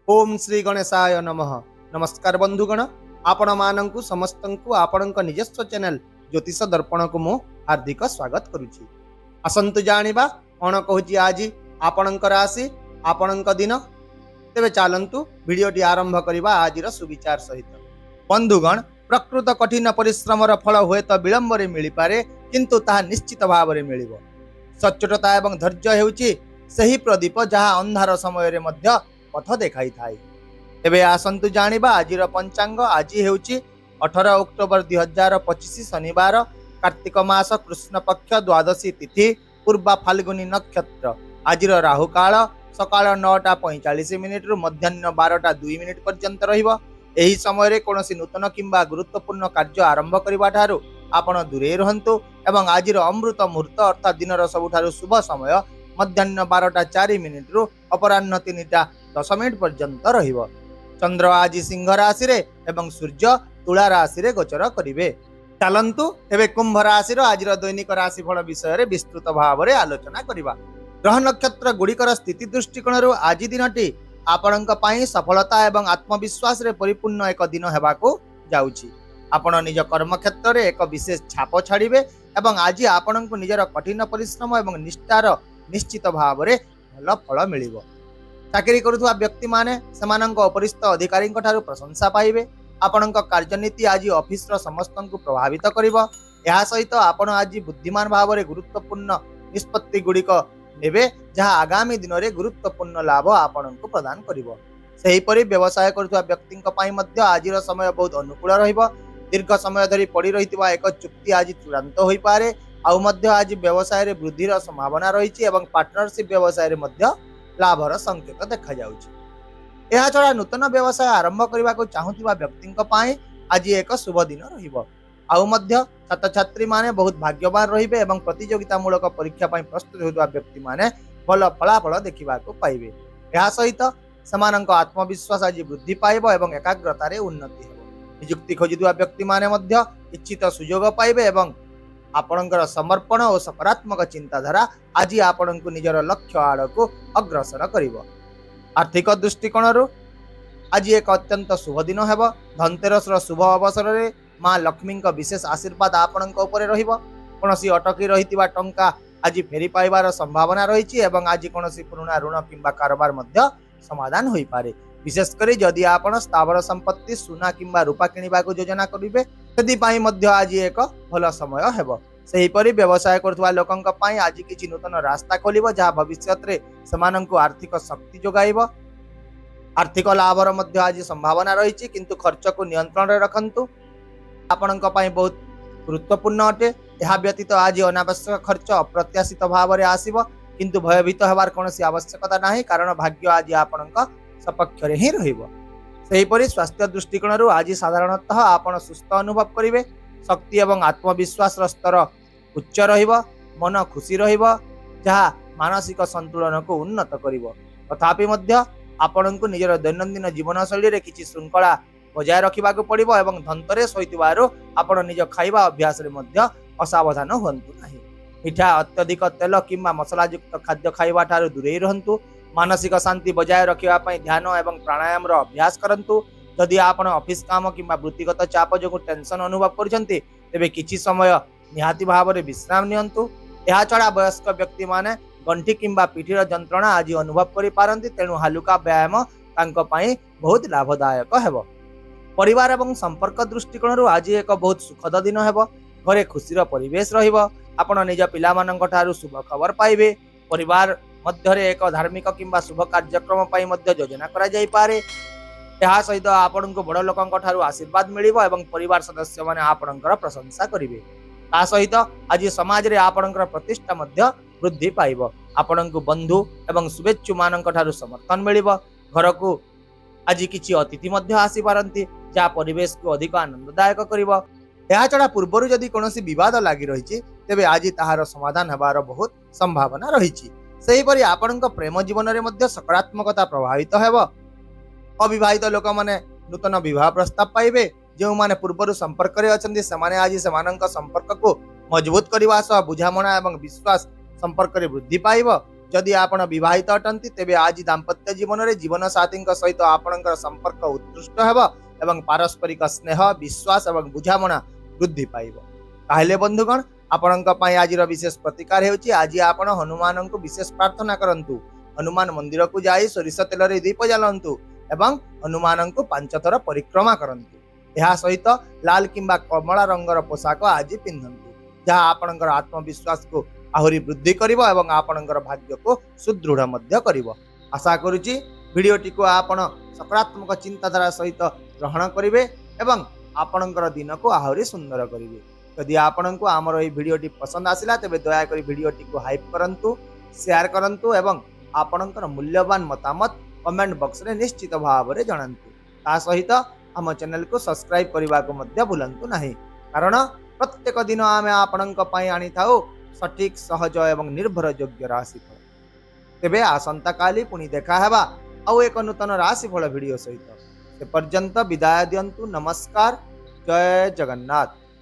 ओम श्री गणेशाय नमः। नमस्कार बंधुगण, आपण मानंकु समस्तंकु आपणक निजस्व चैनल ज्योतिष दर्पण को मु हार्दिक स्वागत करुछि। आसंतु जानिबा कोन कहूछि आज आपणक राशि आपणक दिन। तेबे चालंतु वीडियोटी आरंभ करिबा आजिर सुविचार सहित। बंधुगण, प्रकृत कठिन परिश्रमर फल हुए तो विलंबरे मिली पारे, किंतु ताहा निश्चित भावरे मिलिबो। सच्चोटता एवं धैर्य हेउछि सही प्रदीप जहा अंधार समय रे मध्य पथ देखाई थाए। एबे आसंतु जानिबा आजिर पंचांग। आज हेउछि 18 अक्टोबर 2025 शनिवार, कार्तिक मास कृष्ण पक्ष द्वादशी तिथि, पूर्वा फाल्गुनी नक्षत्र। आजिर राहु काल सकाळ 9:45 रु मध्याह्न 12:02 पर्यंत रहिबो। एही समय रे कोनोसी नूतन किंबा गुरुत्वपूर्ण कार्य आरंभ करबा ठारू आपण दूरे रहंतु एवं आजिर अमृत मुहूर्त अर्थात दिनर सबुठारू शुभ समय मध्याह्न 12:04 रु अपराह्न 3:10 पर्यंत रहिबो। चंद्र आज सिंह राशि रे एवं सूर्य तुला राशि रे गोचर करिवे। चलंतु एबे कुंभ राशि रो आजिर दैनिक राशिफल विषय रे विस्तृत भाव रे आलोचना करिबा। ग्रह नक्षत्र गुड़िकर स्थिति दृष्टिकोण रु आज दिनटी आपणक पई सफलता एवं आत्मविश्वास रे परिपूर्ण एक दिन हेबाकू जाउछि। आपण निज कर्म क्षेत्र रे एक विशेष छाप छाड़िबे एवं आज आपणक निजर कठिन परिश्रम एवं निष्ठार निश्चित भाव रे भल फल मिलिबो। चाकरी करुवा व्यक्ति माने सेमानंक उपरिस्थ अधिकारी ठारू प्रशंसा पाइबे। आपणक कार्यनीति आज ऑफिस रो समस्तंकु प्रभावित करिवो। एहा सहित आपण आज बुद्धिमान भाव रे गुरुत्वपूर्ण निष्पत्ति गुड़िक नेबे, जहा आगामी दिन रे गुरुत्वपूर्ण लाभ आपणंकु प्रदान करिवो। सेही परि व्यवसाय करुवा व्यक्तिंक पई मध्य आजिर समय बहुत अनुकूल रहिबो। दीर्घ समय धरि पड़ी रहितबा एक चुक्ति आज चूड़ांत होई पारे। आउ मध्य आज व्यवसाय रे वृद्धिर संभावना रहिछि एवं पार्टनरशिप व्यवसाय रे मध्य लाभर संकेत देखा जाउछि। एहा छडा नूतन व्यवसाय आरंभ करबा को चाहुथिबा व्यक्तिंक पई आज एक शुभ दिन रहिबो। आउ मध्य छात्र छात्री माने बहुत भाग्यवान रहिबे एवं प्रतियोगिता मूलक परीक्षा पई प्रस्तुत होइतबा व्यक्ति माने भल फलाफल देखिबा को पाइबे। एहा सहित समानंक आत्मविश्वास आज वृद्धि पाइबो एवं एकाग्रता रे उन्नति हेबो। नियुक्ति खोजितबा व्यक्ति माने मध्य इच्छित सुयोग पाइबे एवं आपणकर समर्पण और सकारात्मक चिंताधारा आज आपणको निजर लक्ष्य आड़क अग्रसर करिवो। आर्थिक दृष्टिकोण आज एक अत्यंत शुभ दिन हेबो। धनतेरस शुभ अवसर रे मां लक्ष्मी विशेष आशीर्वाद आपणको उपरे रहिबो। कोनोसी अटकी रहितिबा टंका आज फेरी पाइबार संभावना रहिछि एवं आज कोनोसी पुराना ऋण किंबा कारोबार मध्य समाधान होई पारे। विशेष करी जदि आपण स्थावर संपत्ति सुना किंबा रूपा किनिबा को योजना करिवे तदि पई मध्य आज एक भल समय हेबो। सेही परि व्यवसाय करथुवा लोकंक पई आज किछि नूतन रास्ता खोलिबो, जहा भविष्यत रे समानंकु आर्थिक शक्ति जोगाइबो। आर्थिक लाभर मध्य आज संभावना रहिछि, किंतु खर्च को नियंत्रण रे रखंतु। आपणक पई बहुत गुरुत्वपूर्ण अटे। एहा व्यतीत आज अनावश्यक खर्च अप्रत्याशित भाव रे आसीबो, किंतु भयभीत हेबार कोनोसी आवश्यकता नाही, कारण भाग्य आज आपणक सपक्ष रे ही रहिबो। सेहीपरि स्वास्थ्य दृष्टिकोण रु आज साधारणतः आपण सुस्थ अनुभव करिवे। शक्ति एवं आत्मविश्वास स्तर उच्च रहिबो। मन खुशी रहिबो, जहा मानसिक संतुलन को उन्नत करिवो। तथापि मध्य आपणको निजर दैनंदिन जीवन शैली रे किछि श्रृंखला बजाय रखिबा को पड़िबो एवं धनतरे सहितबारो आपण निज खाइबा अभ्यास रे मध्य असावधान होंतु नाही। मिठा अत्यधिक तेल किंबा मसलायुक्त खाद्य खाइबा ठारू दूरे रहंतु। मानसिक शांति बजाय रखिबा पई ध्यान एवं प्राणायाम रो अभ्यास करंतु। जदि आपण ऑफिस काम किंबा वृत्तिगत चाप जो टेंशन अनुभव करछंती तेबे किछि समय निहाती भाव रे विश्राम नियंतु। एहा छडा वयस्क व्यक्ति माने गंठी किंबा पिठीर जंत्रणा आज अनुभव करि पारंती, तेणु हालुका व्यायाम तांको पई बहुत लाभदायक हेबो। परिवार एवं संपर्क दृष्टिकोण रु आज एक बहुत सुखद दिन हेबो। घरे खुशीर परिवेश रहिबो। आपण निज पिला मानक ठारू शुभ खबर पाइबे। परिवार मध्यरे एक धार्मिक किंबा शुभ कार्यक्रम पई मध्य योजना करा जाई पारे। एहा सहित आपणको बड़ लोकंक ठारू आशीर्वाद मिलिबो एवं परिवार सदस्य माने आपणकर प्रशंसा करिवे। ता सहित आज समाज रे आपणकर प्रतिष्ठा मध्य वृद्धि पाइबो। आपणको बंधु एवं शुभेच्छु मानक ठारू समर्थन मिलिबो। घर को आज किछि अतिथि मध्य आसी पारंती, जा परिवेश को अधिक आनंददायक करिवो। एहा छडा पूर्वरु जदि कोनोसी विवाद लागि रहिछि तेबे आज ताहार समाधान हेबार बहुत संभावना रहिछि। सेही परि आपणक प्रेम जीवन रे मध्य सकारात्मकता प्रभावित हेबो। अविवाहित लोक माने नूतन विवाह प्रस्ताव पाइबे। जो माने पूर्वरु संपर्क रे अछंती समाने आज समानंक संपर्क को मजबूत करबा सह बुझामणा एवं विश्वास संपर्क रे वृद्धि पाइबो। जदि आपण विवाहित अटंती तेबे आज दाम्पत्य जीवन में जीवन साथी सहित आपणकर संपर्क उत्कृष्ट हेब एवं पारस्परिक स्नेह विश्वास और बुझामणा वृद्धि पाइब। ताहले बंधुगण आपणक पई आजिर विशेष प्रतिकार हेउची आज आपण हनुमान को विशेष प्रार्थना करंतु। हनुमान मंदिर को जाई सोरिष तेल रे दीप जलांतु एवं हनुमान को 5 थर परिक्रमा करंतु। यह सहित लाल किंबा कमला रंगर पोशाक आज पिंधंतु जहाँ आपणकर आत्मविश्वास को आहुरी वृद्धि करिवो एवं आपणकर भाग्य को सुदृढ़ मध्य करिवो। आशा करूची भिडियोटी को आपण सकारात्मक चिंताधारा सहित ग्रहण करिवे एवं आपणकर दिन को आहुरी सुंदर करिवे। यदि आपणको आमर एई भिडियोटी पसंद आसिला तेबे दया करी भिडियोटी को हाइप करंतु, शेयर करंतु एवं आपणकर मूल्यवान मतामत कमेंट बॉक्स रे निश्चित भाव रे जणांतु। ता सहित हम चैनल को सब्सक्राइब करबा को मध्य भूलंतु नाही, कारण प्रत्येक दिन आमे आपणक पई आनी थाउ सठिक सहज एवं निर्भर योग्य राशिफल। तेबे आसंता काली पुणी देखा हेबा आउ एक नूतन राशिफल भिडियो सहित। से पर्यंत विदाय दियंतु। नमस्कार। जय जगन्नाथ।